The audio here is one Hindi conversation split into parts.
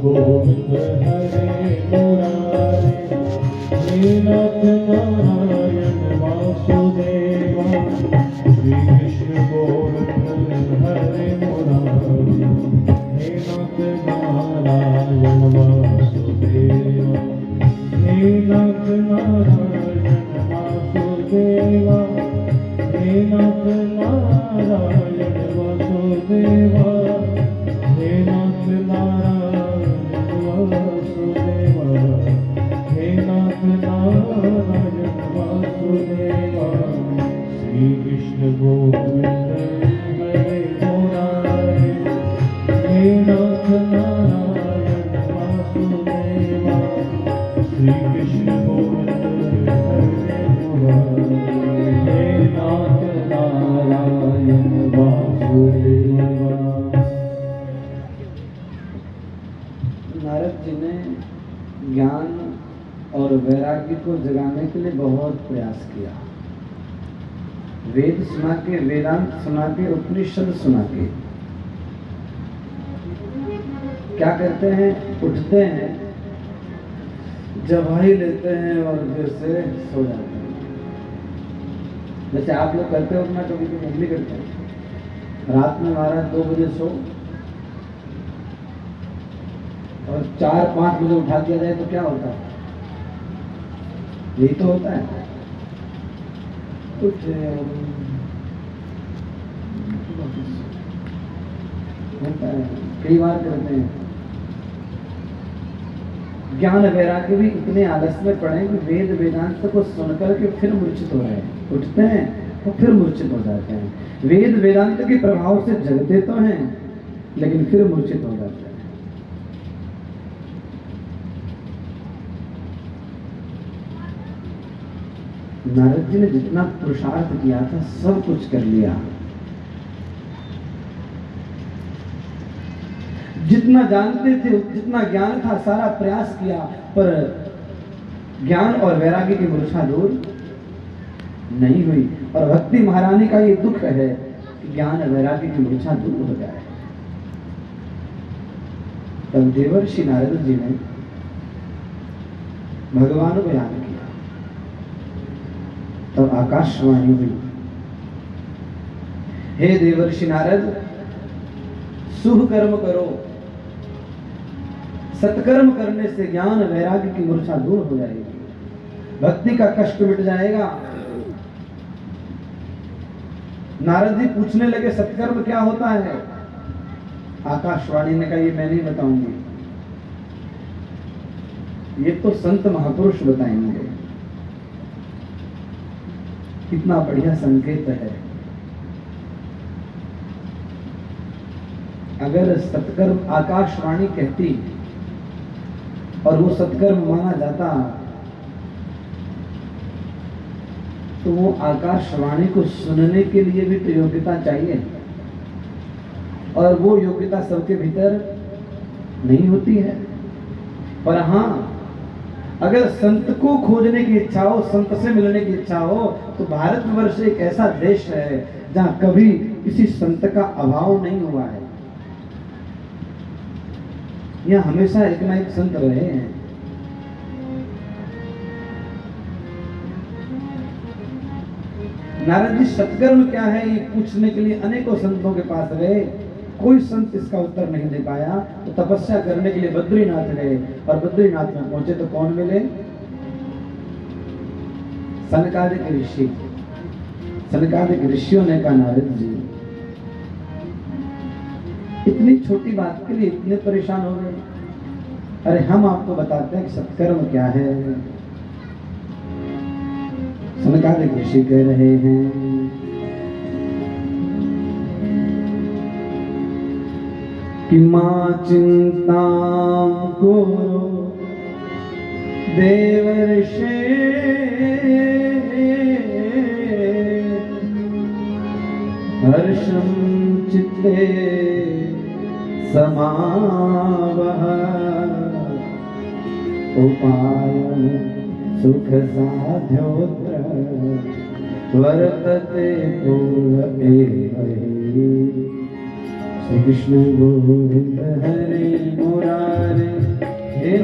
गोविंद हरे मुरारे, हे नाथ नारायण वासुदेवा, श्री कृष्ण गोविंद हरे मुरारे, हे नाथ नारायण वासुदेवा, हे नाथ नारायण वासुदेवा, हे नाथ नारायण वासुदेवा, हे नाथ नारायण वासुदेवा, हे नाथ नारायण वासुदेवा, श्री कृष्ण गोविंद हरे मुरारे, हे नाथ नारायण वासुदेवा, श्री कृष्ण गोविंद हरे मुरारे, हे नाथ नारायण वासुदेवा। नारद जी ने ज्ञान और वैराग्य को जगाने के लिए बहुत प्रयास किया। वेद सुना के, वेदांत सुना के, उपनिषद सुना के क्या करते हैं, उठते हैं, जवाही लेते हैं और फिर से सो जाते हैं। जैसे आप लोग करते हो ना, कभी कभी हम भी करते हैं। रात में महाराज 2 बजे सो और 4-5 बजे उठा दिया जाए तो क्या होता है? यही तो होता है। कुछ होता है, कई बार करते हैं। ज्ञान वैराग्य भी इतने आलस में पड़े कि वेद वेदांत को सुनकर के फिर मूर्छित हो रहे हैं। उठते हैं और फिर मूर्छित हो जाते हैं। वेद वेदांत के प्रभाव से जगते तो हैं लेकिन फिर मूर्छित हो जाते हैं। नारद जी ने जितना पुरुषार्थ किया था सब कुछ कर लिया। जितना जानते थे, जितना ज्ञान था, सारा प्रयास किया, पर ज्ञान और वैराग्य की मूर्छा दूर नहीं हुई। और भक्ति महारानी का ये दुख है कि ज्ञान और वैराग्य की मूर्छा दूर हो जाए। तब देवर्षि नारद जी ने भगवान को याद किया। तब आकाशवाणी हुई, हे देवर्षि नारद, शुभ कर्म करो। सत्कर्म करने से ज्ञान वैराग्य की मूर्छा दूर हो जाएगी, भक्ति का कष्ट मिट जाएगा। नारद जी पूछने लगे, सत्कर्म क्या होता है? आकाशवाणी ने कहा, ये मैं नहीं बताऊंगी, ये तो संत महापुरुष बताएंगे। कितना बढ़िया संकेत है। अगर सत्कर्म आकाशवाणी कहती और वो सत्कर्म माना जाता तो वो आकाशवाणी को सुनने के लिए भी तो योग्यता चाहिए, और वो योग्यता सबके भीतर नहीं होती है। पर हाँ, अगर संत को खोजने की इच्छा हो, संत से मिलने की इच्छा हो, तो भारतवर्ष एक ऐसा देश है जहां कभी किसी संत का अभाव नहीं हुआ है। यहाँ हमेशा एक ना एक संत रहे हैं। नारद जी सत्कर्म क्या है ये पूछने के लिए अनेकों संतों के पास गए, कोई संत इसका उत्तर नहीं दे पाया। तो तपस्या करने के लिए बद्रीनाथ गए, और बद्रीनाथ में पहुंचे तो कौन मिले? सनकादिक ऋषि। सनकादिक ऋषियों ने कहा, नारद जी इतनी छोटी बात के लिए इतने परेशान हो गए? अरे हम आपको बताते हैं कि सत्कर्म क्या है। सनकादिक ऋषि कह रहे हैं, कि मां चिंता करो देवर्षे, हर्षम चित्ते समावह, उपाय सुख साध्योत्र वर्तते पूर्व एवहि। श्री कृष्ण गोविंद हरे मुरारे,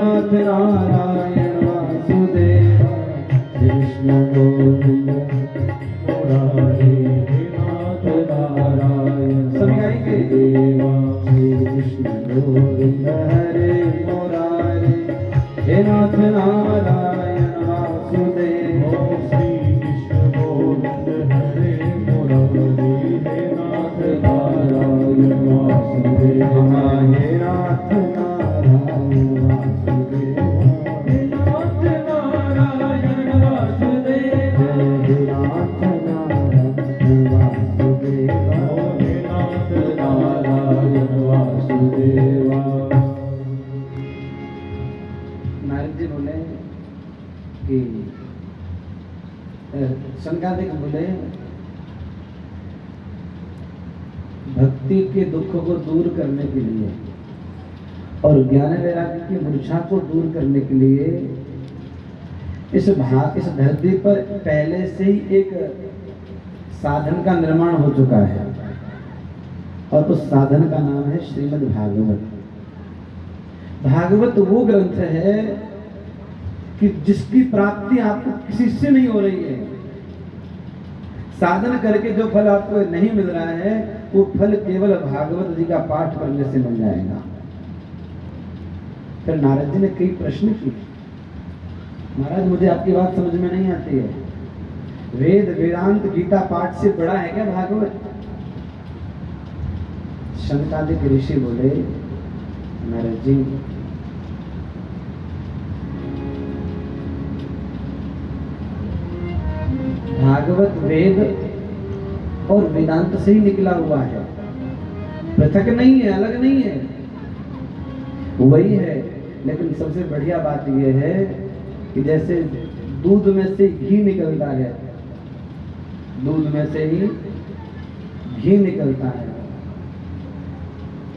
नाथ नारायण वासुदेव कृष्ण गोविंद मुरारी हे नाथ नारायण सभी गाएंगे देवा श्री कृष्ण गोविंद हरे मुरारी हे नाथ नारायण वासुदेव श्री कृष्ण गोविंद हरे मुरारी हे नाथ नारायण वासुदेव हे नाथ नारायण वासुदेव हे नाथ नारायण वासुदेव हे नाथ नारायण वासुदेव हे नाथ नारायण वासुदेवा नारद जी बोले कि शंकादिक बोले भक्ति के दुख को दूर करने के लिए और ज्ञान वैराग्य की मूर्छा को दूर करने के लिए इस धरती पर पहले से ही एक साधन का निर्माण हो चुका है और उस साधन का नाम है श्रीमद् भागवत। भागवत वो ग्रंथ है कि जिसकी प्राप्ति आपको किसी से नहीं हो रही है। साधन करके जो फल आपको नहीं मिल रहा है वो फल केवल भागवत जी का पाठ करने से मिल जाएगा। फिर नारद जी ने कई प्रश्न किए, महाराज मुझे आपकी बात समझ में नहीं आती है, वेद वेदांत गीता पाठ से बड़ा है क्या भागवत? शंकादिक ऋषि बोले नारद जी भागवत वेद और वेदांत से ही निकला हुआ है, पृथक नहीं है, अलग नहीं है, वही है। लेकिन सबसे बढ़िया बात यह है कि जैसे दूध में से घी निकलता है, दूध में से ही घी निकलता है,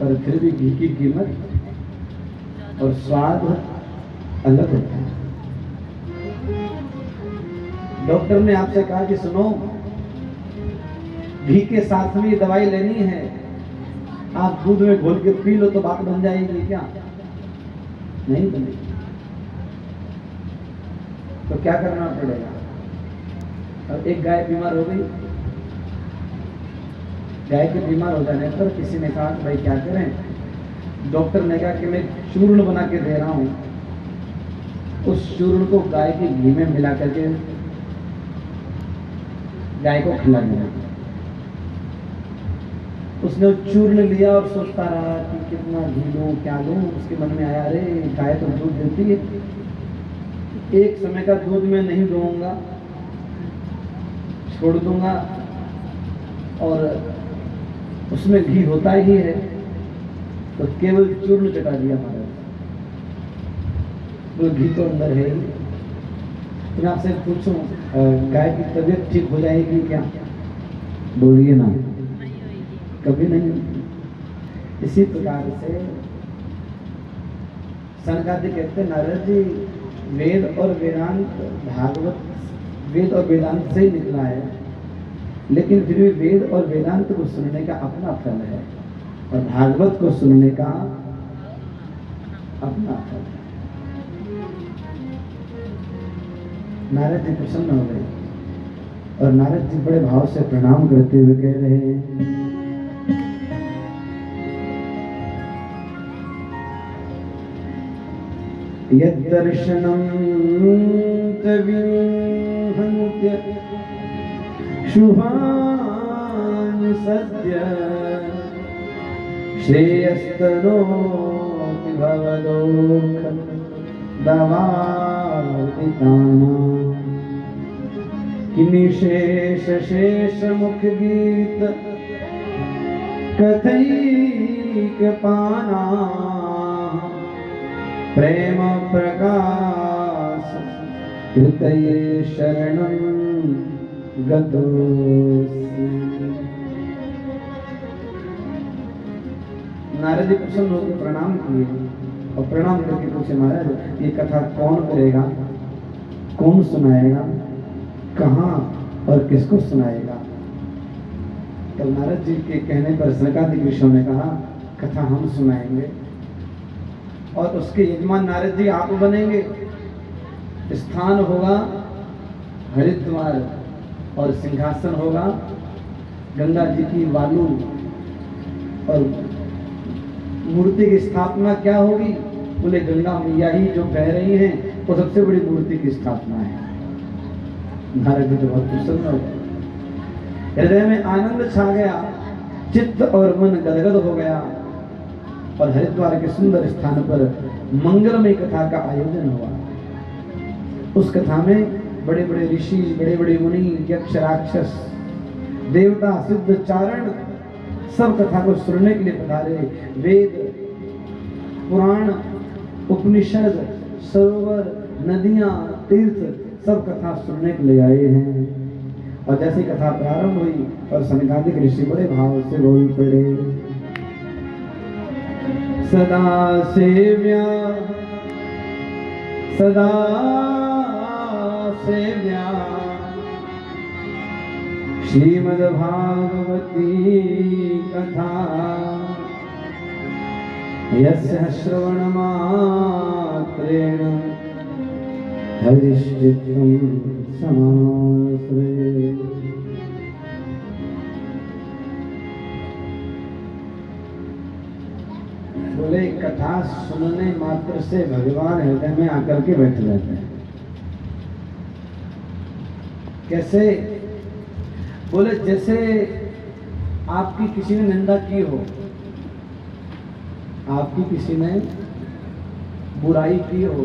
पर फिर भी घी की कीमत और स्वाद अलग होता है। डॉक्टर ने आपसे कहा कि सुनो, घी के साथ में ये दवाई लेनी है, आप दूध में घोल के पी लो तो बात बन जाएगी क्या? नहीं बनेगी। तो क्या करना पड़ेगा? अब एक गाय बीमार हो गई, गाय के बीमार हो जाने पर किसी ने कहा भाई क्या करें? डॉक्टर ने कहा कि मैं चूर्ण बना के दे रहा हूं, उस चूर्ण को गाय के घी में मिला करके गाय को खिला दिया। उसने चूर्ण लिया और सोचता रहा कि कितना घी लूं, क्या लूं। उसके मन में आया अरे गाय तो दूध देती है, एक समय का दूध मैं नहीं दूंगा, छोड़ दूंगा और उसमें घी होता ही है, तो केवल चूर्ण चटा दिया महाराज, वो घी तो अंदर है ही। तो मैं आपसे पूछूं, गाय की तबीयत ठीक हो जाएगी क्या? बोलिए ना, कभी नहीं। इसी प्रकार से सनकादि कहते नारद जी वेद और वेदांत, भागवत वेद और वेदांत से ही निकला है, लेकिन फिर भी वेद और वेदांत को सुनने का अपना फल है और भागवत को सुनने का अपना फल है। नारद जी प्रसन्न हो गए और नारद जी बड़े भाव से प्रणाम करते हुए कह रहे हैं, यद्दर्शनं तविहन्त्य शुभान् सद्य श्रेयस्तनोति भवदोखं दवार्दितानां किनिशेष शेष मुख गीत कथैक पाना प्रेम प्रकाश हृदये शरणं गतोऽस्मि। नारद जी प्रसन्न होकर प्रणाम किए और प्रणाम करके पूछे महाराज ये कथा कौन करेगा, कौन सुनाएगा, कहाँ और किसको सुनाएगा? तो नारद जी के कहने पर सनकादिक ऋषियों ने कहा कथा हम सुनाएंगे। और उसके यजमान नारद जी आप बनेंगे। स्थान होगा हरिद्वार और सिंहासन होगा गंगा जी की बालू। और मूर्ति की स्थापना क्या होगी? बोले गंगा मैया ही जो बह रही हैं वो सबसे बड़ी मूर्ति की स्थापना है। नारद जी तो बहुत प्रसन्न हो गए, हृदय में आनंद छा गया, चित्त और मन गदगद हो गया। और हरिद्वार के सुंदर स्थान पर मंगलमय कथा का आयोजन हुआ। उस कथा में बड़े बड़े ऋषि, बड़े बड़े मुनि, यक्ष, राक्षस, देवता, सिद्ध, चारण सब कथा को सुनने के लिए पधारे। वेद, पुराण, उपनिषद, सरोवर, नदियां, तीर्थ सब कथा सुनने के लिए आए हैं। और जैसी कथा प्रारंभ हुई और सनकादिक ऋषि बड़े भाव से बोल पड़े। सदा सेव्या सदा सेव्या श्रीमद्भागवती कथा यस्य श्रवणमात्रेण हरिश्चित्तं समाश्रये। बोले कथा सुनने मात्र से भगवान हृदय में आकर के बैठ जाते हैं। कैसे? बोले जैसे आपकी किसी ने निंदा की हो, आपकी किसी ने बुराई की हो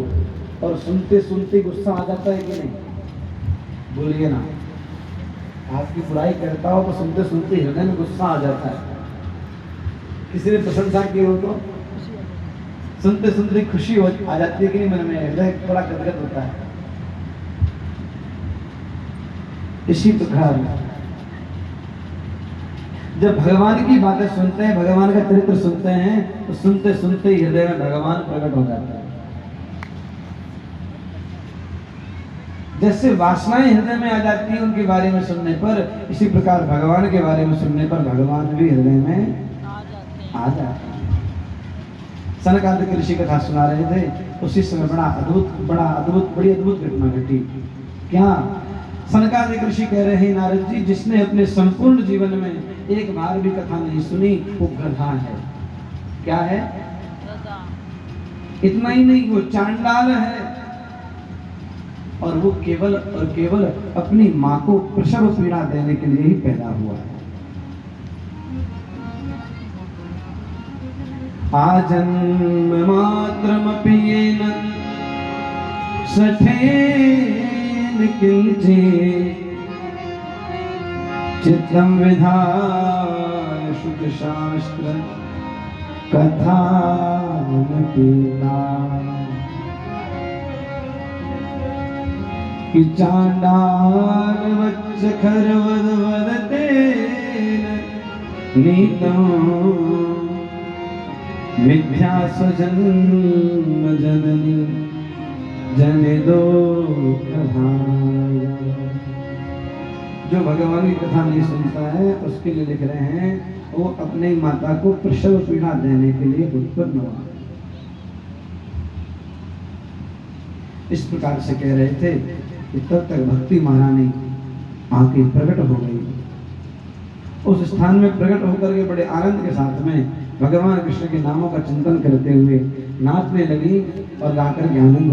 और सुनते सुनते गुस्सा आ जाता है कि नहीं? बोलिए ना, आपकी बुराई करता हो तो सुनते सुनते हृदय में गुस्सा आ जाता है। किसी ने प्रशंसा की हो तो सुनते सुनते खुशी हो आ जाती है कि नहीं? मन में हृदय बड़ा गदगद होता है। इसी प्रकार जब भगवान की बातें सुनते हैं, भगवान का चरित्र सुनते हैं तो सुनते सुनते ही हृदय में भगवान प्रकट हो जाता है। जैसे वासनाएं हृदय में आ जाती हैं उनके बारे में सुनने पर, इसी प्रकार भगवान के बारे में सुनने पर भगवान भी हृदय में आ जाते हैं। सनकादिक ऋषि कथा सुना रहे थे, उसी समय बड़ी अद्भुत घटना घटी। क्या? सनकादिक ऋषि कह रहे हैं नारद जी, जिसने अपने संपूर्ण जीवन में एक बार भी कथा नहीं सुनी वो गधा है। क्या है? इतना ही नहीं, वो चांडाल है। और वो केवल और केवल अपनी मां को प्रसव पीड़ा देने के लिए ही पैदा हुआ है। आजन्म मात्रमपि येन सठेन किंचित् चित्तं विधाय शुद्धशास्त्र कथामपि कि चांडाल वच्च खरवद वदतेन नीतं मिथ्या स्वजन्म जननी जनिदो कथाया। जो भगवान की कथा नहीं सुनता है उसके लिए लिख रहे हैं वो अपने माता को प्रसव पीड़ा देने के लिए उत्पन्न हुआ। इस प्रकार से कह रहे थे कि तब तक भक्ति महारानी आके प्रकट हो गई। उस स्थान में प्रकट होकर के बड़े आनंद के साथ में भगवान कृष्ण के नामों का चिंतन करते हुए नाचने लगी और गाकर के आनंद